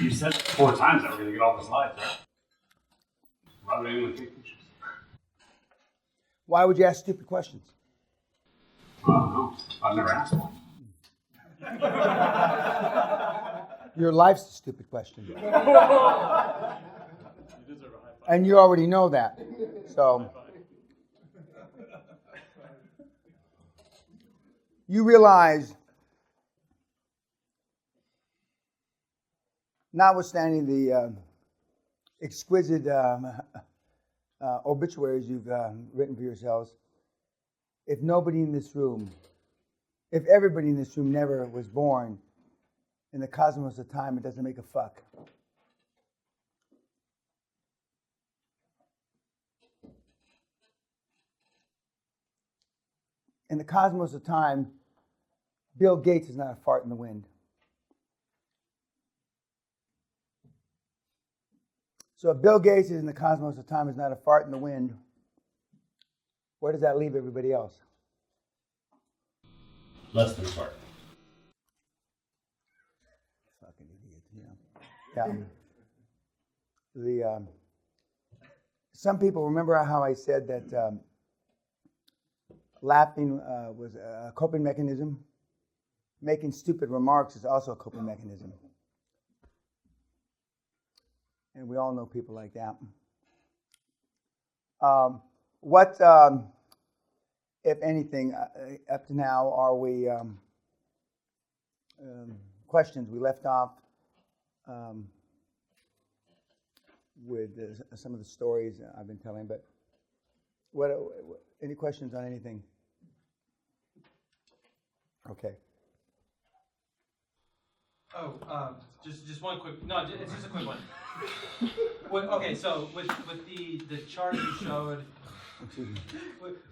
You said 4 times that we're going to get all the slides, right? Why would anyone take pictures? Why would you ask stupid questions? I don't know. I've never asked one. Your life's a stupid question. And you already know that. So you realize, notwithstanding the exquisite obituaries you've written for yourselves, if nobody in this room, if everybody in this room never was born in the cosmos of time, it doesn't make a fuck. In the cosmos of time, Bill Gates is not a fart in the wind. So if Bill Gates is in the cosmos of time is not a fart in the wind, where does that leave everybody else? Less than a fart. Fucking idiot, yeah. Some people remember how I said that laughing was a coping mechanism. Making stupid remarks is also a coping mechanism. And we all know people like that. What, if anything, up to now, are we questions we left off with some of the stories I've been telling? But what any questions on anything? Okay. Oh, just one quick. No, it's just a quick one. Okay, so with the chart you showed,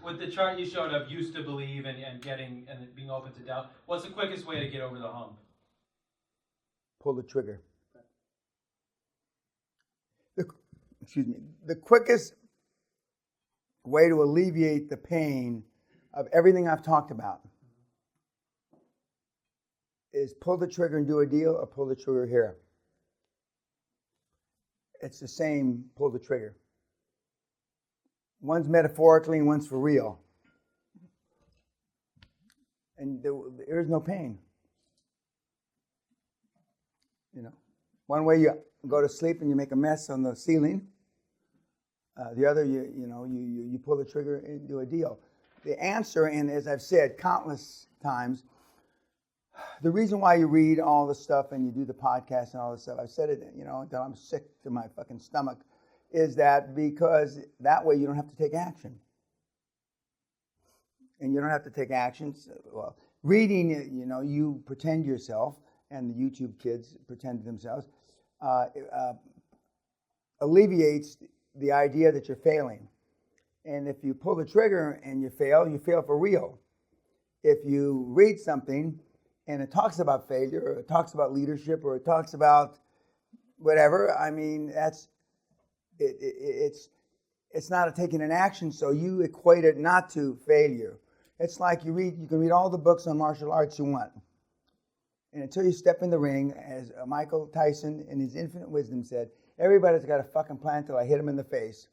with the chart you showed of used to believe and being open to doubt, what's the quickest way to get over the hump? Pull the trigger. The quickest way to alleviate the pain of everything I've talked about is pull the trigger and do a deal, or pull the trigger here. It's the same, pull the trigger. One's metaphorically and one's for real. And there is no pain. You know, one way you go to sleep and you make a mess on the ceiling. The other, you pull the trigger and do a deal. The answer, and as I've said countless times, the reason why you read all the stuff and you do the podcast and all this stuff, I've said it, until I'm sick to my fucking stomach, is that because that way you don't have to take action. And you don't have to take actions. Well, reading, you pretend yourself, and the YouTube kids pretend to themselves, alleviates the idea that you're failing. And if you pull the trigger and you fail for real. If you read something and it talks about failure, or it talks about leadership, or it talks about whatever, I mean, it's not taking an action, so you equate it not to failure. It's like you can read all the books on martial arts you want. And until you step in the ring, as Michael Tyson in his infinite wisdom said, everybody's got a fucking plan till I hit him in the face.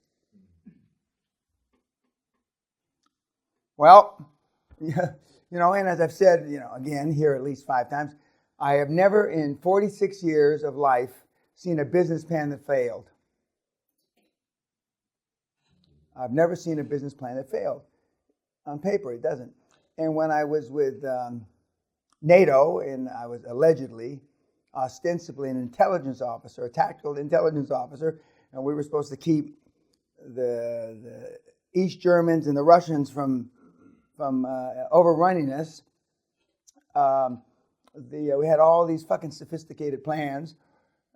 Well, yeah. And as I've said, again, here at least 5 times, I have never in 46 years of life seen a business plan that failed. I've never seen a business plan that failed. On paper, it doesn't. And when I was with NATO, and I was allegedly, ostensibly an intelligence officer, a tactical intelligence officer, and we were supposed to keep the East Germans and the Russians from overrunning us. We had all these fucking sophisticated plans,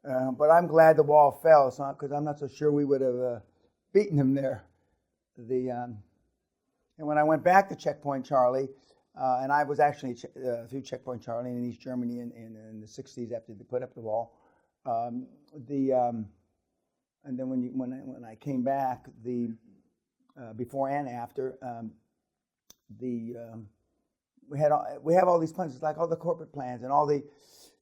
but I'm glad the wall fell, because I'm not so sure we would have beaten them there. And when I went back to Checkpoint Charlie, and I was actually through Checkpoint Charlie in East Germany in the 60s after they put up the wall, and then when I came back, before and after. We have all these plans. It's like all the corporate plans and all the,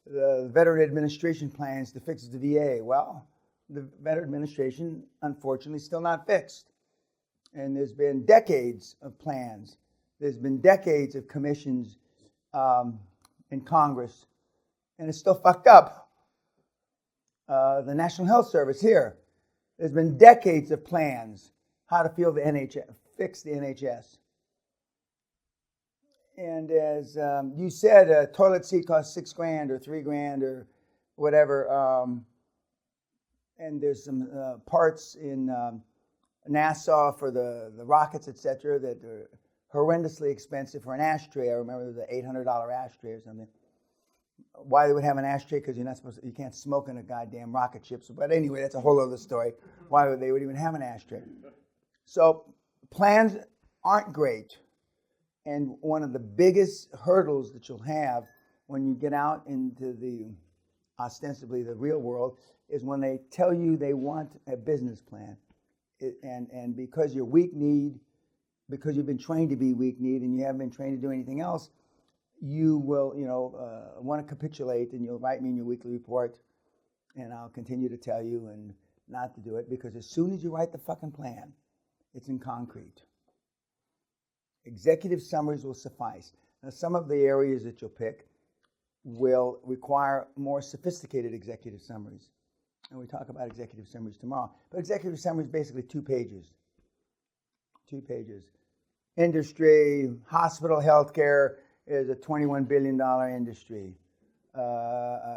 the Veteran Administration plans to fix the VA. Well, the Veteran Administration, unfortunately, is still not fixed. And there's been decades of plans. There's been decades of commissions in Congress, and it's still fucked up. The National Health Service here, there's been decades of plans how to fix the NHS. And as you said, a toilet seat costs $6,000 or $3,000 or whatever. And there's some parts in NASA for the rockets, etc., that are horrendously expensive for an ashtray. I remember there was an $800 ashtray or something. Why they would have an ashtray? Because you can't smoke in a goddamn rocket ship. But anyway, that's a whole other story. Why would they even have an ashtray? So plans aren't great. And one of the biggest hurdles that you'll have when you get out into ostensibly the real world is when they tell you they want a business plan. And because you're weak-kneed, because you've been trained to be weak-kneed and you haven't been trained to do anything else, you will, want to capitulate, and you'll write me in your weekly report, and I'll continue to tell you and not to do it, because as soon as you write the fucking plan, it's in concrete. Executive summaries will suffice. Now, some of the areas that you'll pick will require more sophisticated executive summaries. And we talk about executive summaries tomorrow. But executive summary is basically 2 pages. 2 pages. Industry, hospital healthcare is a $21 billion industry.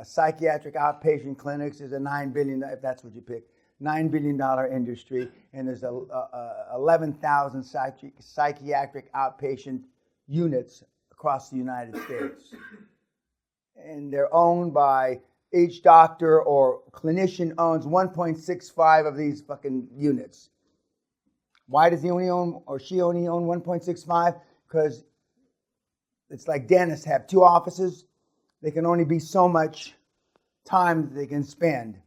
Psychiatric outpatient clinics is a $9 billion, if that's what you pick, $9 billion industry. And there's 11,000 psychiatric outpatient units across the United States. And they're owned by each doctor or clinician owns 1.65 of these fucking units. Why does he only own, or she only own 1.65? Because it's like dentists have 2 offices. They can only be so much time that they can spend.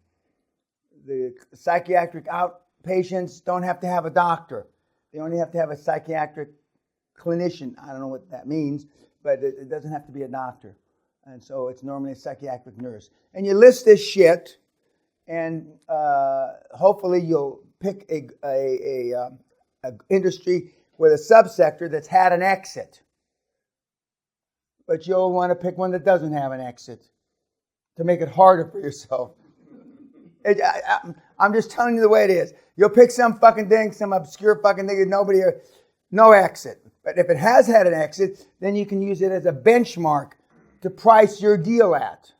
The psychiatric outpatients don't have to have a doctor. They only have to have a psychiatric clinician. I don't know what that means, but it doesn't have to be a doctor. And so it's normally a psychiatric nurse. And you list this shit, and hopefully you'll pick a industry with a subsector that's had an exit. But you'll want to pick one that doesn't have an exit to make it harder for yourself. I'm just telling you the way it is. You'll pick some fucking thing, some obscure fucking thing that no exit. But if it has had an exit, then you can use it as a benchmark to price your deal at.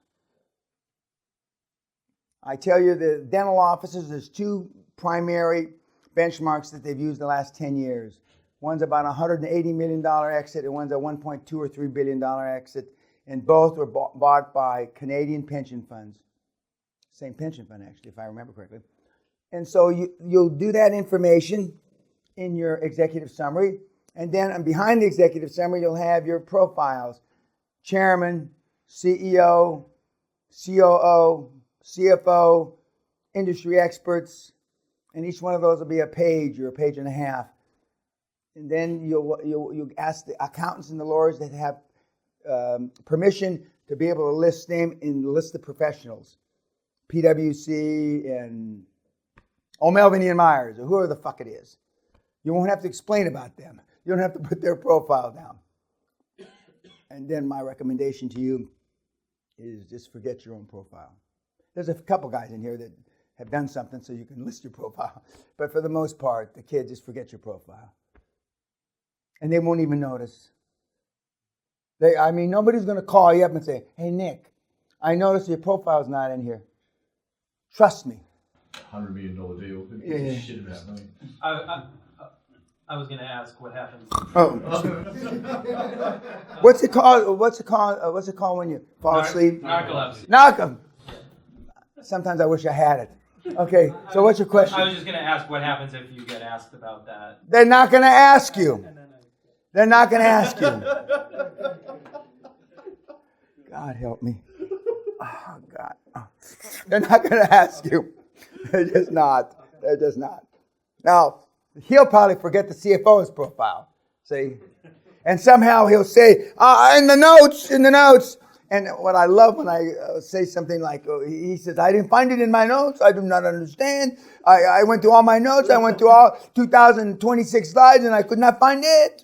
I tell you, the dental offices, there's 2 primary benchmarks that they've used the last 10 years. One's about a $180 million exit, and one's a $1.2 or $3 billion exit. And both were bought by Canadian pension funds. Same pension fund, actually, if I remember correctly. And so you'll do that information in your executive summary. And then behind the executive summary, you'll have your profiles. Chairman, CEO, COO, CFO, industry experts, and each one of those will be a page or a page and a half. And then you'll ask the accountants and the lawyers that have permission to be able to list the professionals, PwC and Melvin Ian Myers, or whoever the fuck it is. You won't have to explain about them. You don't have to put their profile down. And then my recommendation to you is just forget your own profile. There's a couple guys in here that have done something so you can list your profile. But for the most part, the kids just forget your profile. And they won't even notice. Nobody's going to call you up and say, "Hey, Nick, I noticed your profile's not in here." Trust me. $100 million deal. Who gives a shit about me? I was going to ask what happens. Oh. What's it called? What's it called when you fall asleep? Narcolepsy. Sometimes I wish I had it. Okay, so what's your question? I was just going to ask what happens if you get asked about that. They're not going to ask you. They're not going to ask you. God help me. Oh, God. Oh. They're not going to ask you. They're just not. Now, he'll probably forget the CFO's profile. See? And somehow he'll say, in the notes, And what I love when I say something like, he says, I didn't find it in my notes. I do not understand. I went through all my notes. I went through all 2,026 slides and I could not find it.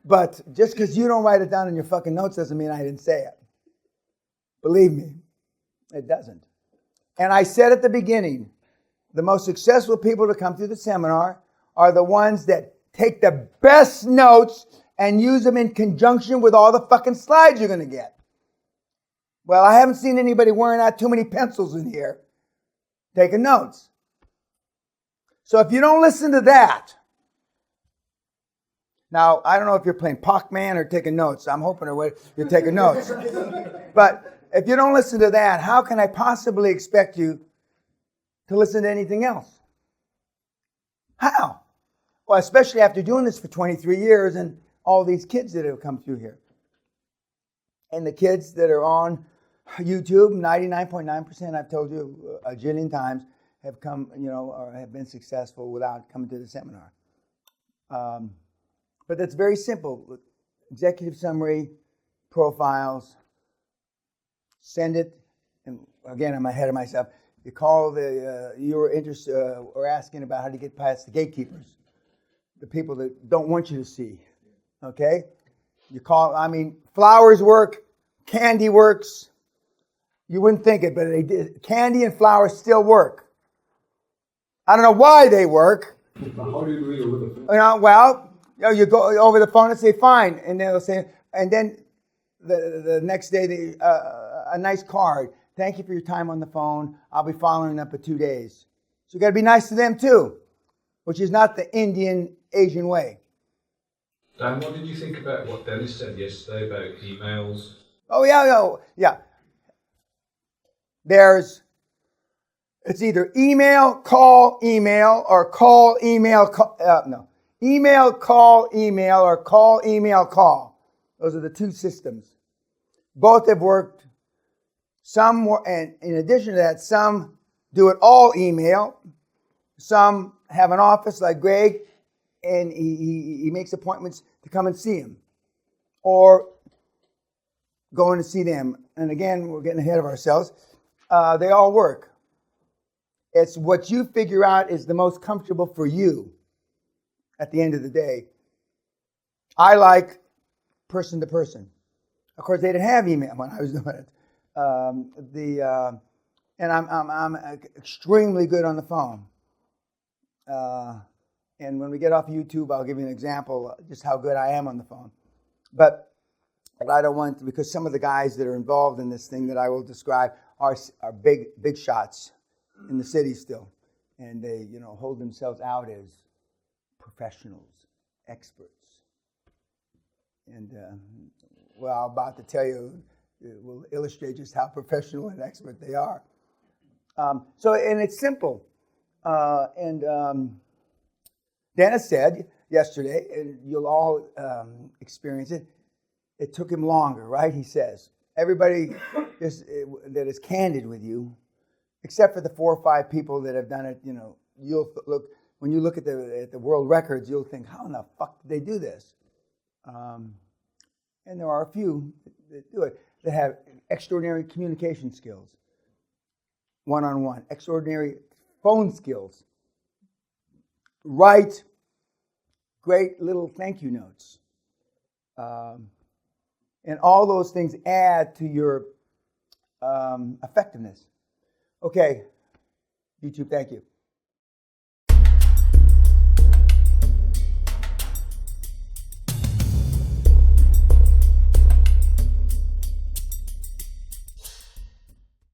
But just because you don't write it down in your fucking notes doesn't mean I didn't say it. Believe me, it doesn't. And I said at the beginning, the most successful people to come through the seminar are the ones that take the best notes and use them in conjunction with all the fucking slides you're going to get. Well, I haven't seen anybody wearing out too many pencils in here taking notes. So if you don't listen to that, now, I don't know if you're playing Pac-Man or taking notes. I'm hoping you're taking notes. But if you don't listen to that, how can I possibly expect you to listen to anything else? How? Well, especially after doing this for 23 years and all these kids that have come through here. And the kids that are on YouTube, 99.9%, I've told you a jillion times, have come, or have been successful without coming to the seminar. But that's very simple. Executive summary, profiles, send it. And again, I'm ahead of myself. You call you were interested or asking about how to get past the gatekeepers, the people that don't want you to see. Okay? You call, flowers work, candy works. You wouldn't think it, but they did. Candy and flowers still work. I don't know why they work. How do you do it over the phone? You go over the phone and say fine, and then they'll say, and then the next day a nice card. Thank you for your time on the phone. I'll be following up in 2 days. So you got to be nice to them too, which is not the Indian Asian way. Dan, what did you think about what Dennis said yesterday about emails? Oh yeah. It's either email, call, email, or call, email, call. No. Email, call, email, or call, email, call. Those are the two systems. Both have worked. Some more, and in addition to that, some do it all email. Some have an office like Greg, and he makes appointments to come and see him. Or going to see them. And again, we're getting ahead of ourselves. They all work. It's what you figure out is the most comfortable for you at the end of the day. I like person to person. Of course, they didn't have email when I was doing it. And I'm extremely good on the phone. And when we get off YouTube, I'll give you an example of just how good I am on the phone. But I don't want to, because some of the guys that are involved in this thing that I will describe are big shots in the city still, and they hold themselves out as professionals, experts. And I'm about to tell you, it will illustrate just how professional and expert they are. And it's simple. Dennis said yesterday, and you'll all experience it, it took him longer, right? He says, everybody that is candid with you, except for the 4 or 5 people that have done it, you'll look, when you look at the world records, you'll think, how in the fuck did they do this? And there are a few that do it, that have extraordinary communication skills, one-on-one, extraordinary phone skills, write great little thank you notes. And all those things add to your effectiveness. Okay, YouTube, thank you.